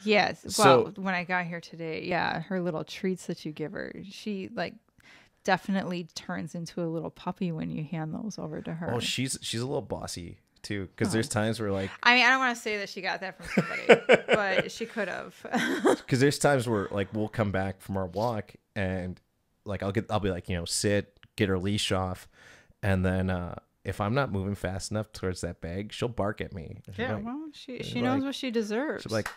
Yes. So Well, when I got here today, yeah, her little treats that you give her, she like definitely turns into a little puppy when you hand those over to her. oh, she's a little bossy too, because Oh. there's times where like I mean, I don't want to say that she got that from somebody, but she could have. because there's times where like we'll come back from our walk and like I'll be like, you know, sit, get her leash off, and then if I'm not moving fast enough towards that bag, she'll bark at me. She'll be Yeah, like, well, she knows what she deserves. she'll be like,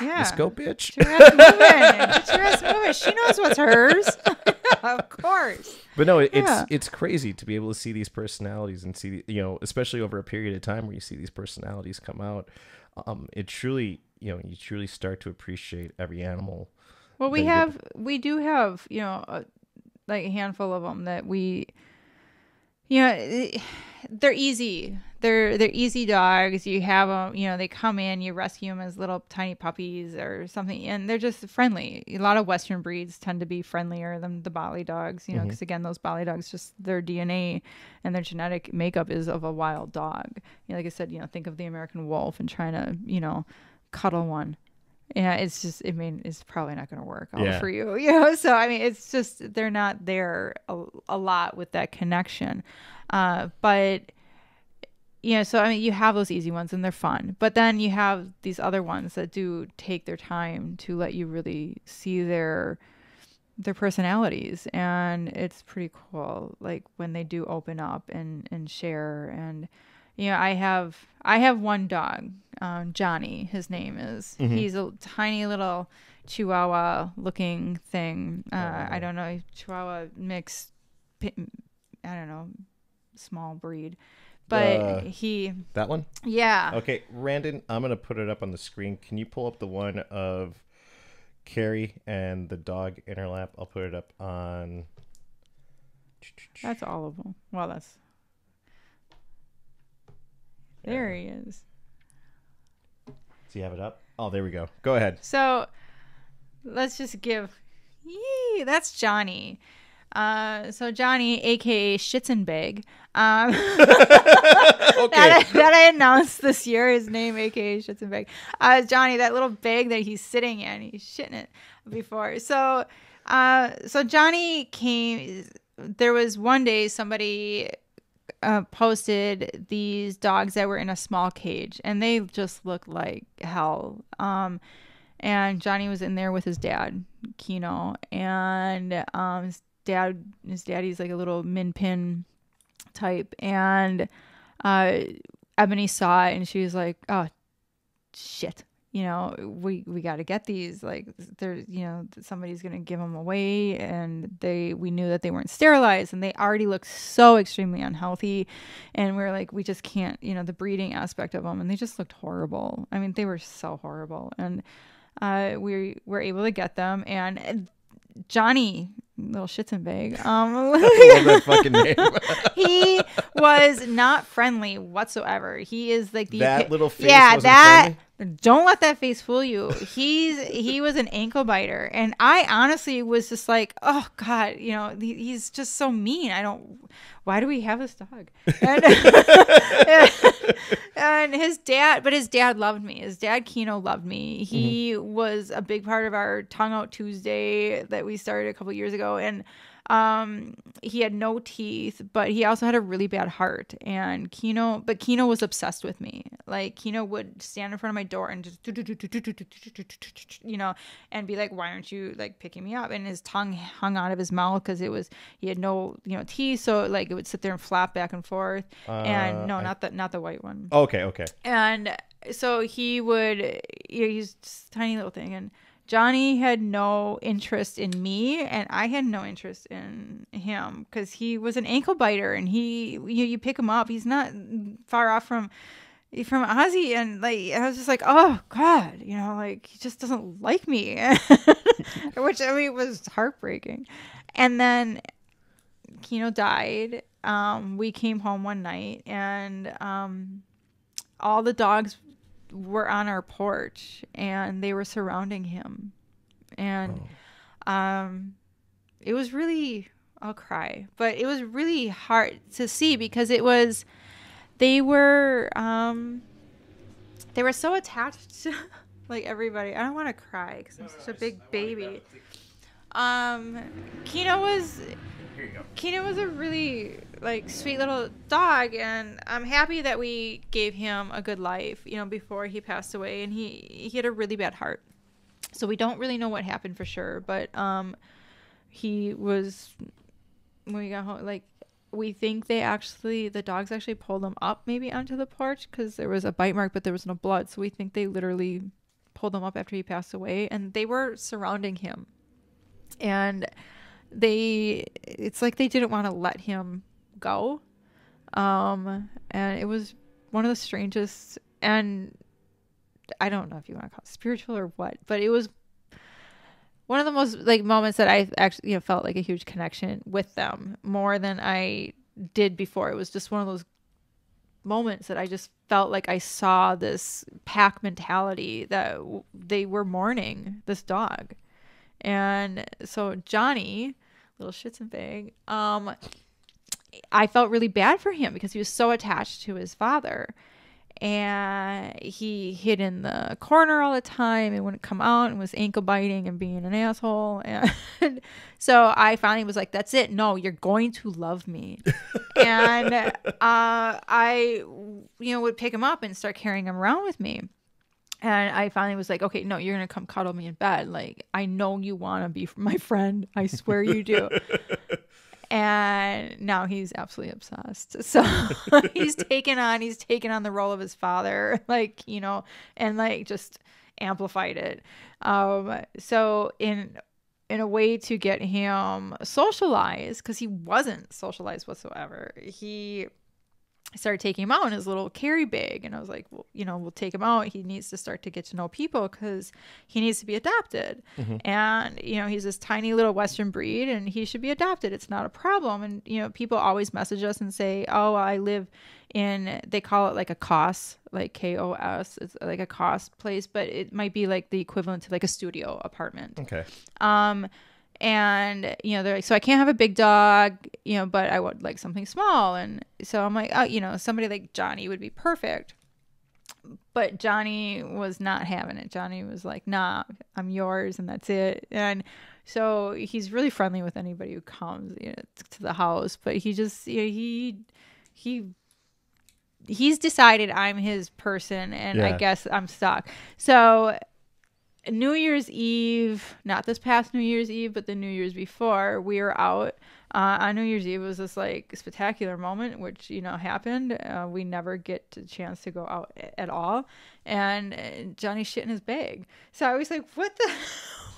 yeah, let's go, bitch. Get your ass moving. Get your ass moving. She knows what's hers. Of course. But no, Yeah. it's crazy to be able to see these personalities and see, you know, especially over a period of time where you see these personalities come out. It truly, you know, you truly start to appreciate every animal. Well, we that we do have, you know, like a handful of them that we, you know, they're easy. They're easy dogs. You have them, you know, they come in, you rescue them as little tiny puppies or something, and they're just friendly. A lot of Western breeds tend to be friendlier than the Bali dogs, you know, because again, those Bali dogs, just their DNA and their genetic makeup is of a wild dog. You know, like I said, you know, think of the American wolf and trying to, you know, cuddle one. Yeah, it's just, I mean, it's probably not going to work out for you, you know? So, I mean, it's just, they're not there a lot with that connection. But, you know, so, I mean, you have those easy ones and they're fun. But then you have these other ones that do take their time to let you really see their personalities. And it's pretty cool, like, when they do open up and share. And, you know, I have one dog, Johnny, his name is. He's a tiny little Chihuahua looking thing. I don't know, Chihuahua mix, I don't know, small breed. But that one? Yeah. Okay, Randon, I'm going to put it up on the screen. Can you pull up the one of Cari and the dog in her lap? I'll put it up on... That's all of them. Well, that's... There he is. Do you have it up? Oh, there we go. Go ahead. So let's just give... Yee, that's Johnny. So Johnny, aka Schitzenbag, that I announced this year, his name, aka Schitzenbag. Johnny, that little bag that he's sitting in, he's shitting it before. So Johnny came. There was one day somebody posted these dogs that were in a small cage, and they just looked like hell. And Johnny was in there with his dad, Kino, and his daddy's like a little min pin type, and Ebony saw it and she was like, oh shit, you know, we got to get these, like, they're, you know, somebody's gonna give them away. And we knew that they weren't sterilized and they already looked so extremely unhealthy, and we were like, we just can't, you know, the breeding aspect of them, and they just looked horrible. I mean, they were so horrible. And we were able to get them, and Johnny, little Schitzenbag, I love that fucking name. he was not friendly whatsoever. He is like that little face. Yeah, that. Friendly? Don't let that face fool you. He was an ankle biter, and I honestly was just like, oh God, you know, he's just so mean. Why do we have this dog? And, and his dad loved me. His dad, Kino, loved me. He was a big part of our Tongue Out Tuesday that we started a couple years ago, and he had no teeth, but he also had a really bad heart. And Kino was obsessed with me. Like, Kino would stand in front of my door and just, you know, and be like, why aren't you like picking me up? And his tongue hung out of his mouth because he had no, you know, teeth. So like it would sit there and flap back and forth. And no, not the white one. Okay. And so he would, you know, he's just a tiny little thing. And Johnny had no interest in me, and I had no interest in him because he was an ankle biter, and you pick him up, he's not far off from Ozzy, and like I was just like, oh God, you know, like he just doesn't like me, which I mean was heartbreaking. And then Kino died. We came home one night, and all the dogs were on our porch and they were surrounding him, and it was really, I'll cry, but it was really hard to see because they were so attached like everybody. I don't want to cry because I'm such a big baby. Kino was Here you go. Kino was a really like sweet little dog, and I'm happy that we gave him a good life, before he passed away. And he had a really bad heart, so we don't really know what happened for sure. But he was, when we got home, like, we think the dogs actually pulled him up maybe onto the porch because there was a bite mark, but there was no blood. So we think they literally pulled him up after he passed away, and they were surrounding him. And it's like they didn't want to let him go. And it was one of the strangest, and I don't know if you want to call it spiritual or what, but it was one of the most like moments that I actually felt like a huge connection with them more than I did before. It was just one of those moments that I just felt like I saw this pack mentality that they were mourning this dog. And so Johnny, little Schützenbag, I felt really bad for him because he was so attached to his father. And he hid in the corner all the time and wouldn't come out and was ankle biting and being an asshole. And so I finally was like, that's it. No, you're going to love me. And I, would pick him up and start carrying him around with me. And I finally was like, okay, no, you're going to come cuddle me in bed. Like, I know you want to be my friend. I swear you do. And now he's absolutely obsessed. So he's taken on the role of his father, and like just amplified it. So in a way to get him socialized, because he wasn't socialized whatsoever, I started taking him out in his little carry bag, and I was like, well, we'll take him out. He needs to start to get to know people because he needs to be adopted. Mm-hmm. And, he's this tiny little Western breed and he should be adopted. It's not a problem. And, people always message us and say, oh, I live in, they call it like a COS, like KOS. It's like a COS place, but it might be like the equivalent to like a studio apartment. Okay. And, they're like, so I can't have a big dog, but I would like something small. And so I'm like, oh, somebody like Johnny would be perfect. But Johnny was not having it. Johnny was like, nah, I'm yours and that's it. And so he's really friendly with anybody who comes to the house. But he just, he's decided I'm his person, and I guess I'm stuck. So New Year's Eve, not this past New Year's Eve, but the New Year's before, we were out on New Year's Eve. It was this like spectacular moment, which, happened. We never get a chance to go out at all. And Johnny shit in his bag. So I was like, why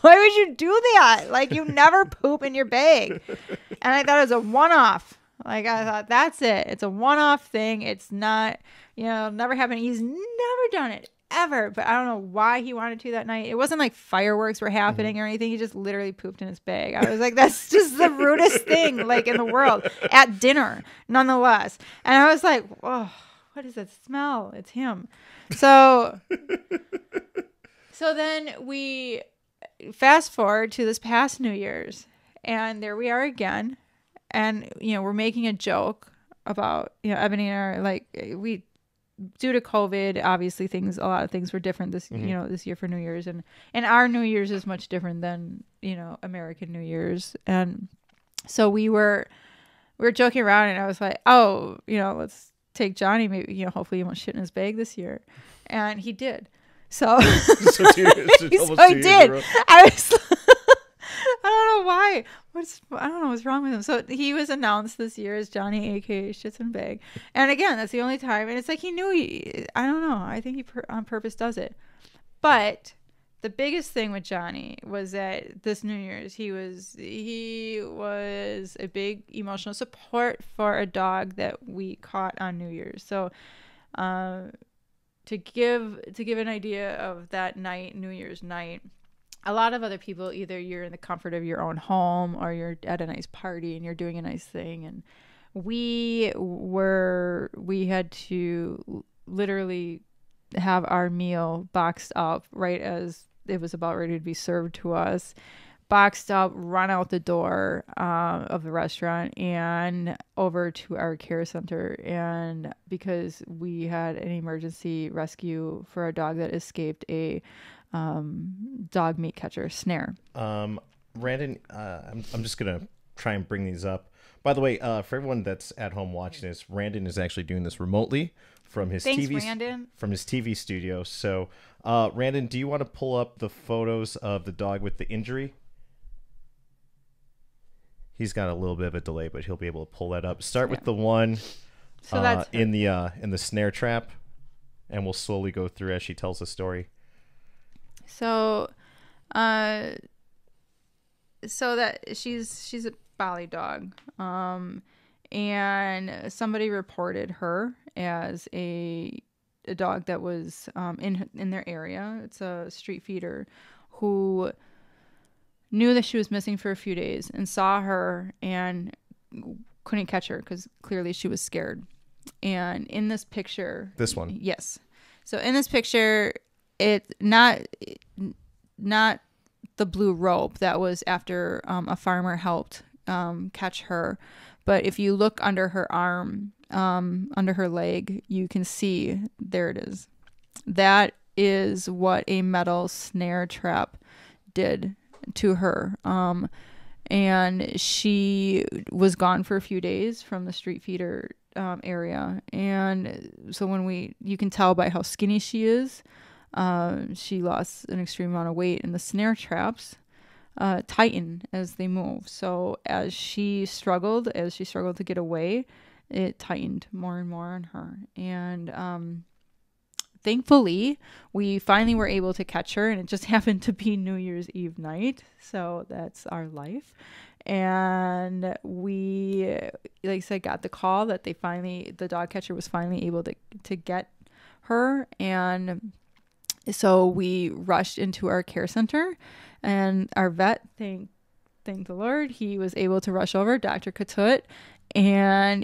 would you do that? Like, you never poop in your bag. And I thought it was a one-off. Like, I thought, that's it. It's a one-off thing. It's not, never happened. He's never done it. Ever, but I don't know why he wanted to that night. It wasn't like fireworks were happening or anything. He just literally pooped in his bag. I was like, that's just the rudest thing like in the world at dinner, nonetheless. And I was like, oh, what is that smell? It's him. So then we fast forward to this past New Year's, and there we are again. And, we're making a joke about, Ebony and I, like, due to COVID, obviously a lot of things were different this year for New Year's, and our New Year's is much different than American New Year's. And so we were joking around, and I was like, oh, let's take Johnny, maybe hopefully he won't shit in his bag this year. And he did. So so he did. I was I don't know why. I don't know what's wrong with him. So he was announced this year as Johnny, aka Shits and Bag. And again, that's the only time. And it's like he knew I don't know. I think he on purpose does it. But the biggest thing with Johnny was that this New Year's, he was a big emotional support for a dog that we caught on New Year's. So to give an idea of that night, New Year's night, a lot of other people, either you're in the comfort of your own home or you're at a nice party and you're doing a nice thing. And we had to literally have our meal boxed up right as it was about ready to be served to us, boxed up, run out the door of the restaurant and over to our care center. And because we had an emergency rescue for a dog that escaped a dog meat catcher snare. Brandon, I'm just gonna try and bring these up. By the way, for everyone that's at home watching this, Brandon is actually doing this remotely from his TV studio. So, Brandon, do you want to pull up the photos of the dog with the injury? He's got a little bit of a delay, but he'll be able to pull that up. Start with the one in the snare trap, and we'll slowly go through as she tells the story. So that she's a Bali dog, and somebody reported her as a dog that was in their area. It's a street feeder who knew that she was missing for a few days and saw her and couldn't catch her because clearly she was scared. And in this picture, this one, yes. So in this picture, it's not the blue rope that was after a farmer helped catch her, but if you look under her arm, under her leg, you can see there it is. That is what a metal snare trap did to her. And she was gone for a few days from the street feeder area. And so you can tell by how skinny she is, she lost an extreme amount of weight, and the snare traps tighten as they move. So as she struggled to get away, it tightened more and more on her. And thankfully, we finally were able to catch her, and it just happened to be New Year's Eve night. So that's our life. And we, like I said, got the call that the dog catcher was finally able to get her. And so we rushed into our care center, and our vet, thank the Lord, he was able to rush over, Dr. Katut, and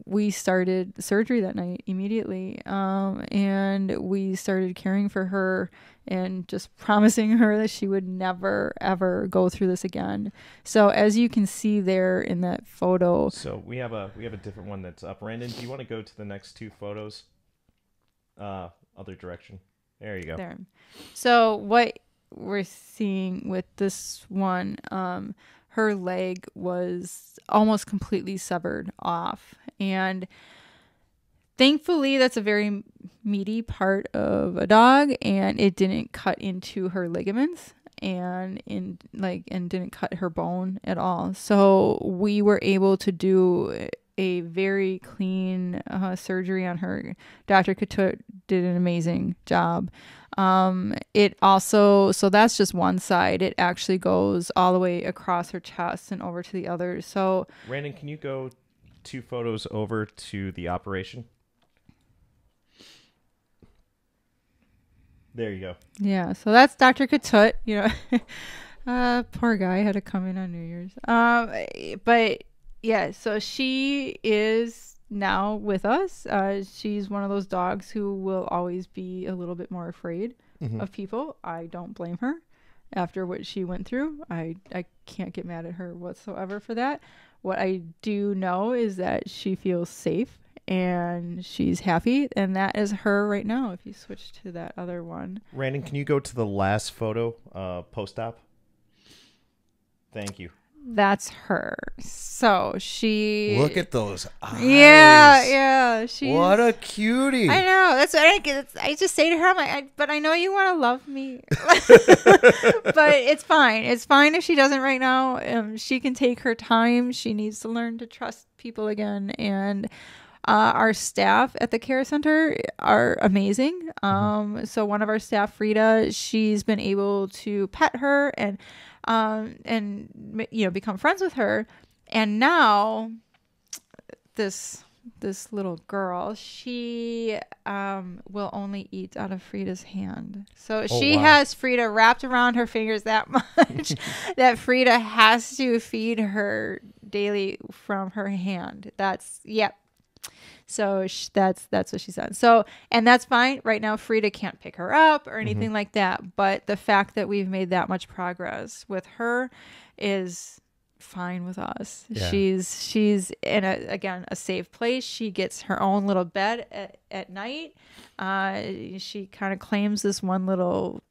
we started surgery that night immediately. And we started caring for her and just promising her that she would never, ever go through this again. So as you can see there in that photo. So we have a different one that's up. Brandon, do you want to go to the next two photos? Other direction. There you go. There. So what we're seeing with this one, her leg was almost completely severed off. And thankfully, that's a very meaty part of a dog, and it didn't cut into her ligaments and didn't cut her bone at all. So we were able to do a very clean surgery on her. Dr. Katut did an amazing job. It also, so that's just one side. It actually goes all the way across her chest and over to the other. So, Brandon, can you go 2 photos over to the operation? There you go. Yeah, so that's Dr. Katut. Poor guy had to come in on New Year's. But yeah, so she is now with us. She's one of those dogs who will always be a little bit more afraid of people. I don't blame her. After what she went through, I can't get mad at her whatsoever for that. What I do know is that she feels safe and she's happy, and that is her right now. If you switch to that other one. Brandon, can you go to the last photo, post-op? Thank you. That's her. So she... Look at those eyes. Yeah. What a cutie. I know. That's what I just say to her. I'm like, but I know you want to love me. But it's fine. It's fine if she doesn't right now. She can take her time. She needs to learn to trust people again. And our staff at the care center are amazing. So one of our staff, Frida, she's been able to pet her and become friends with her. And now this little girl, she will only eat out of Frida's hand. So she has Frida wrapped around her fingers that much that Frida has to feed her daily from her hand. So that's what she said. So, and that's fine. Right now, Frida can't pick her up or anything like that. But the fact that we've made that much progress with her is fine with us. Yeah. She's in a safe place. She gets her own little bed at night. She kind of claims this one little,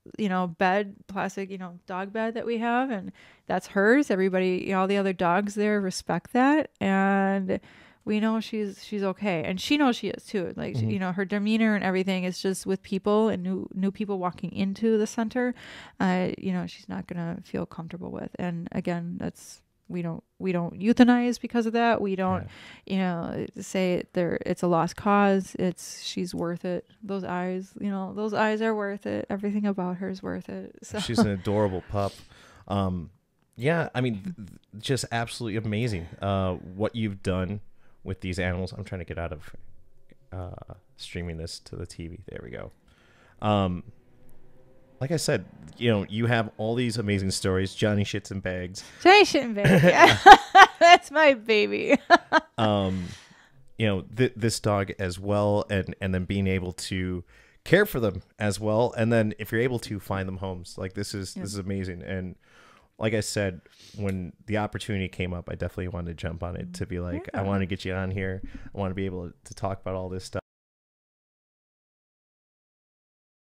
bed, plastic, dog bed that we have, and that's hers. Everybody, all the other dogs there respect that, and we know she's okay, and she knows she is too. Like, her demeanor and everything is just with people and new people walking into the center. She's not gonna feel comfortable with. And again, we don't euthanize because of that. We don't, say it's a lost cause. She's worth it. Those eyes are worth it. Everything about her is worth it. So. She's an adorable pup. Yeah, I mean, just absolutely amazing. What you've done with these animals. I'm trying to get out of streaming this to the TV. There we go. Like I said, you have all these amazing stories. Johnny shits in bags. Johnny shit in bags. Yeah. That's my baby. This dog as well, and then being able to care for them as well, and then if you're able to find them homes, like this is amazing. And like I said, when the opportunity came up, I definitely wanted to jump on it to be like, I want to get you on here. I want to be able to talk about all this stuff.